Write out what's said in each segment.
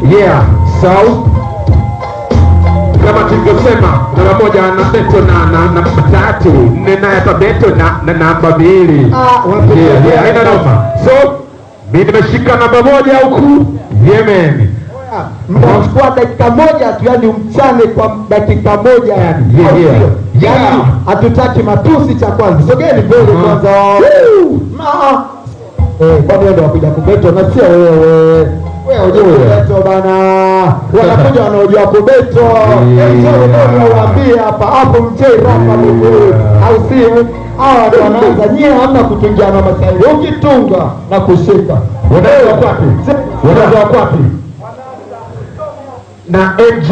Yeah, so kama tulivyosema, namba moja na Beto na namba 3, 4 naye hapa Beto na namba 2. Yeah, haina noma. So mimi nimeshika namba 1 huku Yemen. Mtachukua dakika moja tu, yani umchane kwa dakika moja yani. Yeah. Hatutaki matusi cha kwanza. Sogeni mbele kwanza. Kwa nini ndio wakuja kubeto na sio wewe? Wewe unajua beto bana. Wanakuja wanaojua kubeto. Ndio nawaambia hapo mchei rapa mzuri. Au sio? Hawa ndio wanaanza nyie hamna kutungia na masaili. Ukitunga na kushika. Wanaanza wapi? Na MJ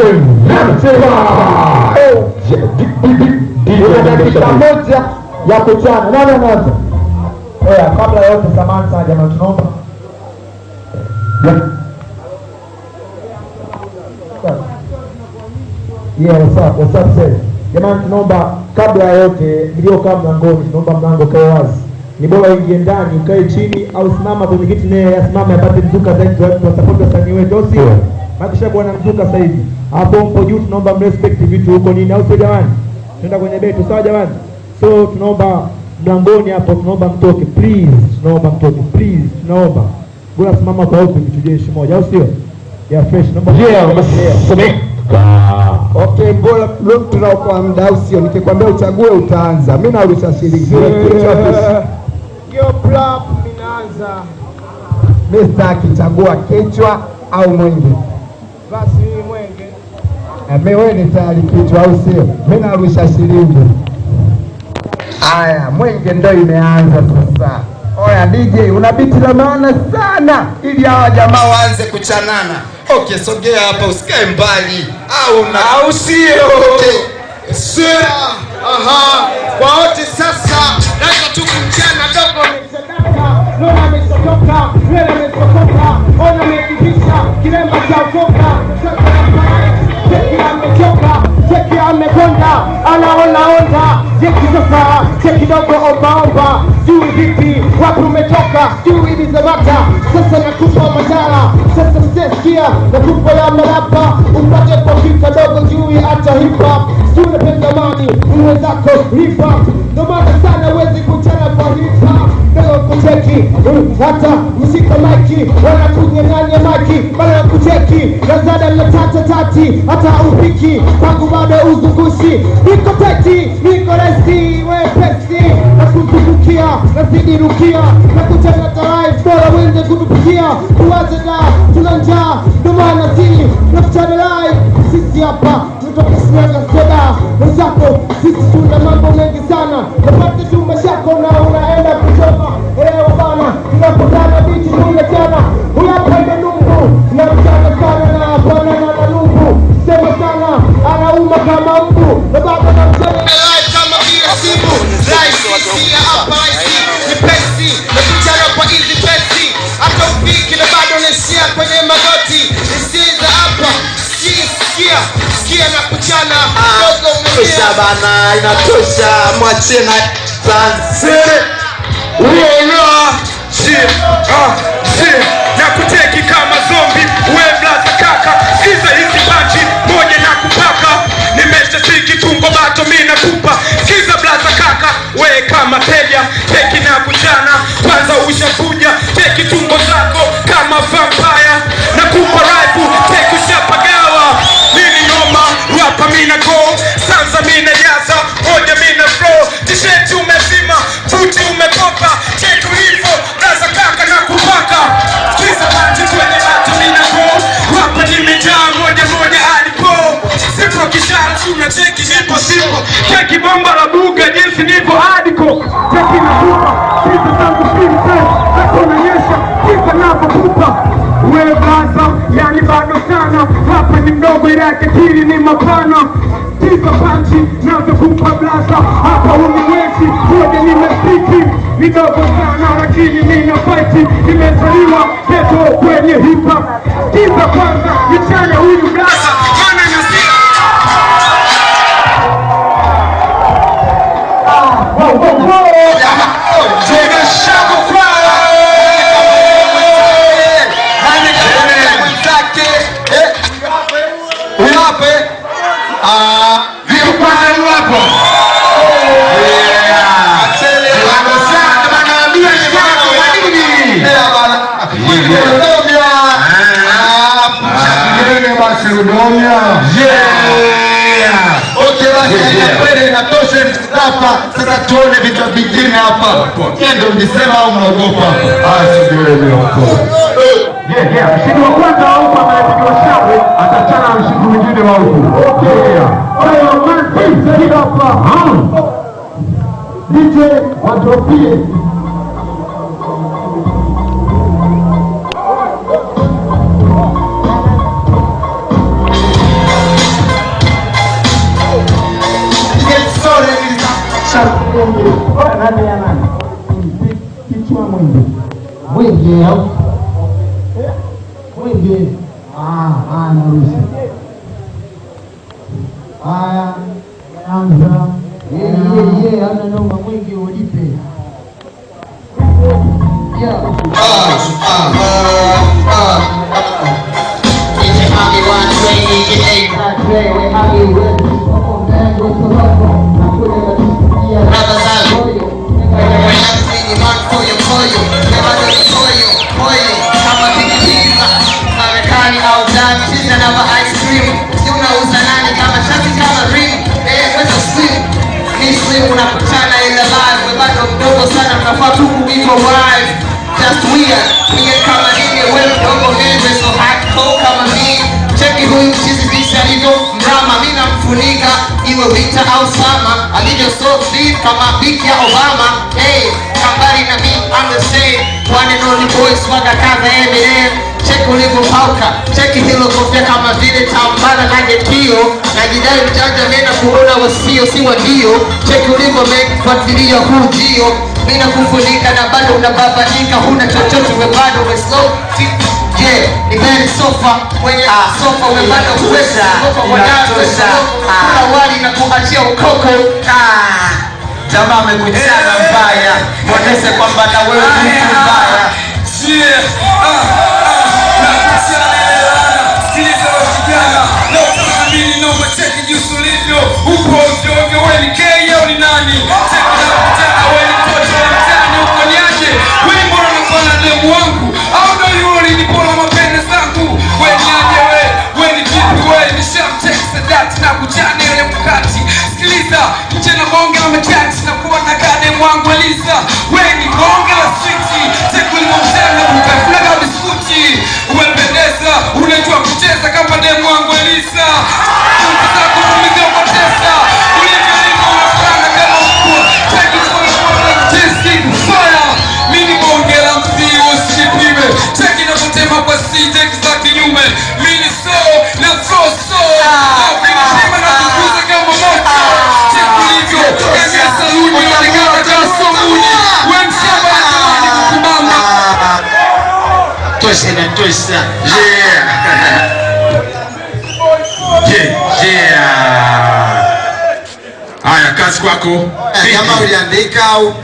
dakika moja ya kuchana. Nani anaanza? Kabla ya yote Samantha jamani tunaomba. What's up sir? Jamani tunaomba kabla ya yote mliokaa mlangoni tunaomba mlango kae wazi. Ni bora ingie ndani ukae chini au simama kwenye kiti naye asimame apate mzuka zaidi wa support wasanii wetu sio? Makisha bwana mzuka sasa hivi. Hapo mpo juu tunaomba mrespect vitu huko nini au sio jamani? Tunaenda kwenye betu sawa jamani? So tunaomba mlangoni hapo tunaomba mtoke please. Tunaomba mtoke please. Tunaomba. Bora simama kwa wote tuje heshima moja au sio? Ya fresh naomba. Okay, bora look tunaokoa muda au sio? Nikikwambia uchague utaanza. Mimi narusha shilingi. Yo blap minaanza. Mr. kichagua kichwa au mwenge? Basi mwenge. Wewe ni tayari kichwa au sio? Mimi narusha shilingi. Haya, mwenge ndio imeanza sasa. Oya DJ, una biti la maana sana ili hawa jamaa waanze kuchanana. Okay, sogea hapa usikae mbali. Au sio? Kwa wote sasa, lazima tukumchana dogo amesadaka, Lola amesatoka, Lola amesokoka, ona amekibisha, kilemba cha ukoka, cheki amechoka, cheki amekonda, anaona onda, cheki sasa, cheki dogo omba, jui vipi, wapi umetoka, jui hivi zamata, sasa nakupa madara, sasa mtesikia, nakupa ya marapa, upate pofika dogo jui hata hip hop, jui penda mani, uwezako hip hop, ndo maana sana wezi kuchana kwa hip hop, dogo kucheki, hata msika maiki, wana kunyang'anya maiki, bala kucheki, nazada na tati, hata upiki, kwangu bado uzungushi, niko teti, niko resti, wepesi, na kuzungukia, nazidi rukia, na kuchana tarai, bora wende kutupikia, kuwaze da, tunanja, ndo maana si, na kuchana live, sisi hapa, nutoka sinanga soda, wenzako, sisi tuna mambo mengi sana, napate tumeshako na unaenda kuchoma, wabana, tunapotana bichi kule tena, uyapende nungu, na mchana sana na hapana na nungu, sema sana, anauma kama mbu, na baba na mchana Live kama vile simu. Live hapa ni pesi. Na kuchana kwa hizi pesi. Hata upiki na bado neshia kwenye magoti. Nisiza hapa. Sikia na kuchana. Dogo umenia bana. Inatosha. Mwachie na Tanzania. Na kuteki kama zombi. We blaza kaka. Kiza hizi panchi. Moja na kupaka. Nimesha siki tumbo bato mina kupa. Kiza blaza kaka. We kama teja. Teki na kuchana. Kwanza ushakuja. Teki tumbo zako. Kama vampire. Na kupa rifle. Teki ushapagawa. Mini noma. Rapa mina go. Sanza mina jaza. Moja mina flow. T-shirt umezima. Buti umekopa. Cheku hivo. Blaza kaka na kupaka. Kiza panchi kwenye bato mina go. Rapa nimejaa moja alipo. Sipo kishara tuna cheki nipo sipo. Cheki bomba la buga jinsi nipo adiko. Cheki na buka. Pita zangu pimpe. Hako nanyesha. Pita napo pupa. Wewe blaza. Yani bado sana. Hapa ni mdogo irake kiri ni mapana. Pita panchi. Nazo kupa blaza. Hapa uniwezi. Moja nimespiki. Ni dogo sana lakini mina fighti. Nimezaliwa peto kwenye hip hop. Pita kwanza. Nichane huyu blaza. Mana nasira. basi unaona. Okay basi kweli inatosha hapa. Sasa tuone vitu vingine hapa. Ndio mlisema au mnaogopa? Sijueni huko. Mshindi wa kwanza wa huko amepigiwa shauri, atachana na mshindi mwingine wa huko. Okay. Hapa. DJ wadropie. Nani ya nani? Kichwa mwingi. Mwingi au? Mwingi. Naruhusu. Haya, anza. Ana noma mwingi ulipe. Unakutana in the live, we're bado mdogo sana, mnafaa tu kuitwa wife. Just weird, mie kama nini, wewe mdogo mimi, so hardcore kama mimi. Cheki huyu mchizi visa alivyo mrama, mimi namfunika, iwe vita au sama. Alivyo so deep kama beat ya Obama. Hey, kambari na mimi, I'm the same. One and only boy, swaga kaza Eminem. Cheki ulivyo pauka, cheki hilo kofia kama vile tambala na gekio. Najidai mjanja mena kuona wasio si wadio. Cheki ulivyo fuatilia huu jio. Mina kufunika na bado unababaika. Huna chochote we bado we slow. Ni very sofa. Mwenye sofa we bado uweza. Sofa wadaza. Kula wali na kuachia ukoko. Jamaa amekuchana mbaya. Mwonese kwamba na wewe ni mbaya. Upo ovyo wewe ni Kenya au ni nani? Wewe ni mtoto wa mtaani uko niaje? Wewe mbona unafanya demu wangu? Au ndio yule nipola mapende zangu? Wewe niaje wewe ni vipi wewe? Nishamtext that na kuchana ile mkati. Sikiliza, nje na bonge la mkati na kuwa na demu wangu Elisa. Wewe ni bonge la switi. Tekuli mzee ukafuna kama biskuti. Umependeza, unajua kucheza kama demu wangu Elisa. Haya, kazi kwako. Kama uliandika au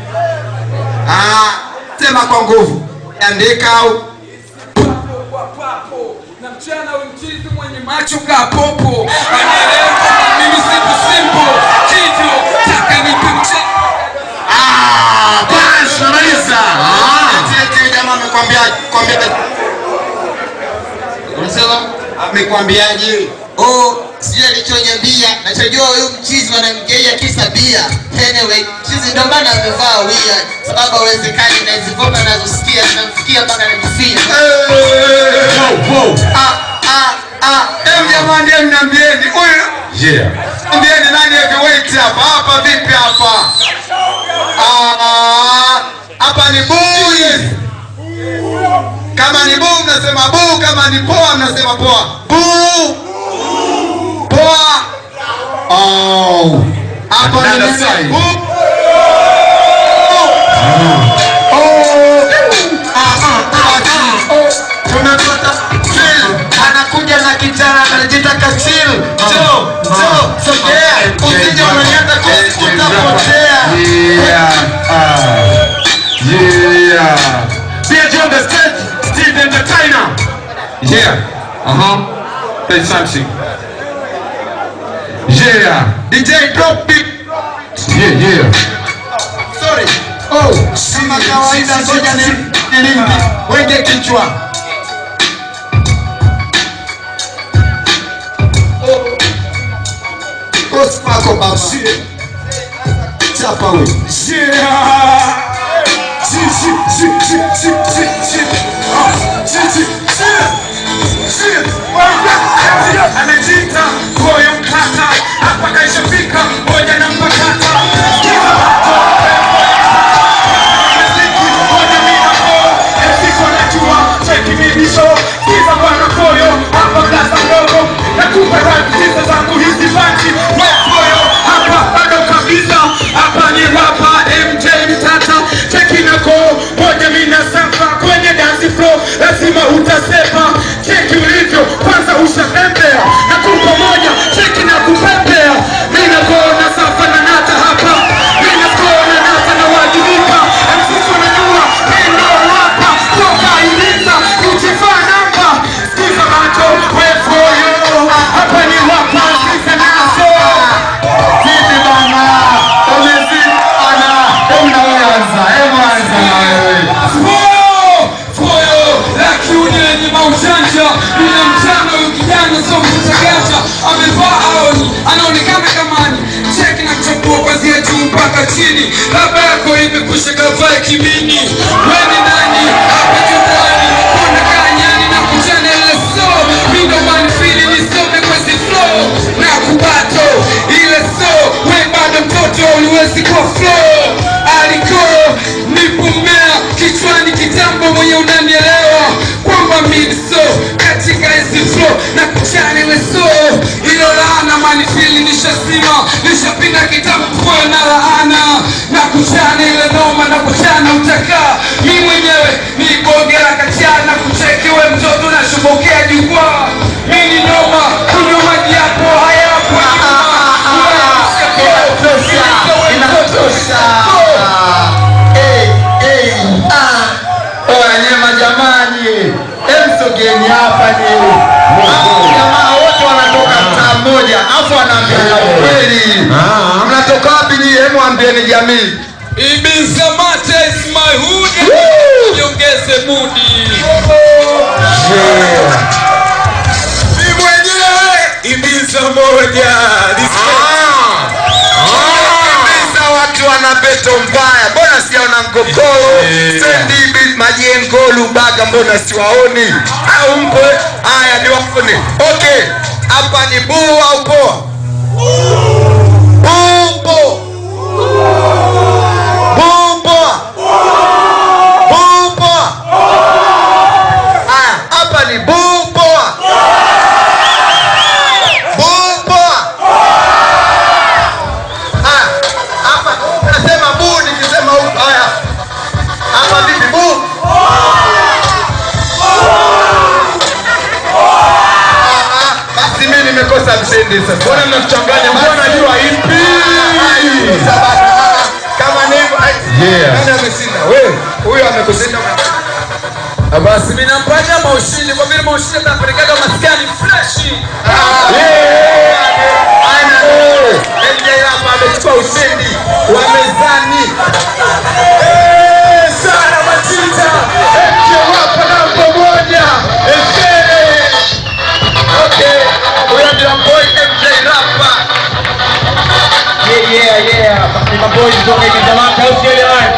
sema kwa nguvu. Uliandika au na mchana we mchizi mwenye macho kaa popo. Anaelewa mimi simple kitu taka nipe mchana. Basi namaliza. Jamaa amekwambia unasema amekwambiaje? Sijui alichoniambia, nachojua huyu mchizi wanamgeia kisa bia. Anyway, mchizi ndo maana amevaa weird. Sababu hawezekani na hizi vomba nazosikia zinamfikia mpaka anajifia. Jamani ndiye mnambieni huyu. Mbieni nani heavyweight hapa? Hapa vipi hapa? Hapa ni boo. Kama ni boo mnasema boo, kama ni poa mnasema poa. Boo. Poa. Hapa ni boo. Tunapata chill. Anakuja na kijana anajitaka chill. Sogea. Usije unanianza kutapotea. Be on the stage, Steve Entertainer. Play something. DJ drop beat. Sorry. Kama kawaida ngoja nilimbi. Wenge kichwa. baba. Chapa wewe. Amejita moyo mkata hapa kaishafika moja na mpakata lazima utasepa. Cheki ulivyo kwanza ushapembea na kumpa moja cheki na kupepea. Mina kona safa na nata hapa, mina kona nata na wajibika. Msisi unajua neno hapa toka ilisa kuchifa namba. Skiza macho wefoyo hapa ni wapa skiza naso. Vipi bana? Umezidi bana. Unaanza na wewe. Ujanja bila mchana huyu kijana sio mtagaja, amevaa aoni, anaonekana kamani. Cheki na kuchambua kuanzia juu mpaka chini, labda yako imekwisha kavaa kimini. Wewe ni nani hapa jukwani? Kuna kanyani na kujana ile so mindo manfili nisome kwezi flow na kubato ile so. Wewe bado mtoto uliwezi kwa flow aliko nipo mmea kichwani kitambo mwenye unanielewa kwamba mimi so katika hizi flow na kuchana ile so ilo laana manifili nishasima nishapinda kitabu kwa na laana na kuchana ile noma na kuchana utakaa mimi mwenyewe nikogera kachana kuchekiwe mtoto na shubokea jukwaa. Mimi noma kunywa maji yako hayapo jamani, emsogeni hapa ni jamaa wote wanatoka mtaa mmoja, afu anaambia kweli. Mnatoka wapi ni? Hebu ambieni jamii. Ibizamate is my hood. Niongeze mudi. Mimi mwenyewe Ibiza moja. Watu wana beto mbaya, mbona sijaona Ngokolo, Sendi, Majengo, Lubaga, mbona siwaoni? Au mpo? Haya niwaone. Okay, hapa ni buu au poa? Buu poa. Buu poa. Haya, hapa ni buu poa. Buu poa. Hapa nasema buu, nikisema huko haya. Hapa vipi buu? Basi mimi nimekosa mshindi sasa. Mbona mnachanganya? Mbona najua ipi? Kama nivyo. Nani ameshinda? Wewe. Huyo amekushinda. Basi mimi nampatia maushindi kwa vile maushindi atapeleka maskani fresh. Amechukua ushindi wa mezani. Sana Matinta. Hapa namba moja. Okay. Huyo ndio boy MJ Rapa. Yeah. Ni maboys kutoka Ibizamate au sio jamani?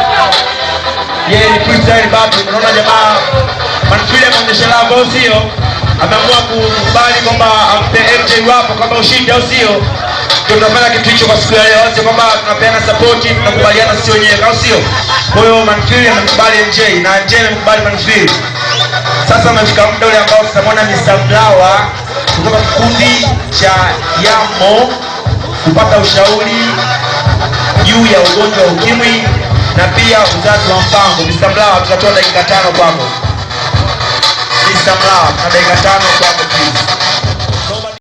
Yeah, ni freestyle babu. Unaona jamaa Manfili ameonyesha lava au sio? Ameamua kukubali kwamba ampe MJ Rapa kama ushindi au sio? Ndio tunafanya kitu hicho kwa siku ya leo, sio kwamba tunapeana support, tunakubaliana sio wenyewe, au sio? Kwa hiyo Manfili amekubali MJ na MJ amekubali Manfili. Sasa umefika muda ule ambao tutamwona Mr. Flower kutoka kikundi cha Yamo kupata ushauri juu ya ugonjwa wa ukimwi na pia uzazi wa mpango. Mr. Flower, tutatoa dakika 5 kwako. Mr. Flower, na dakika 5 kwako please.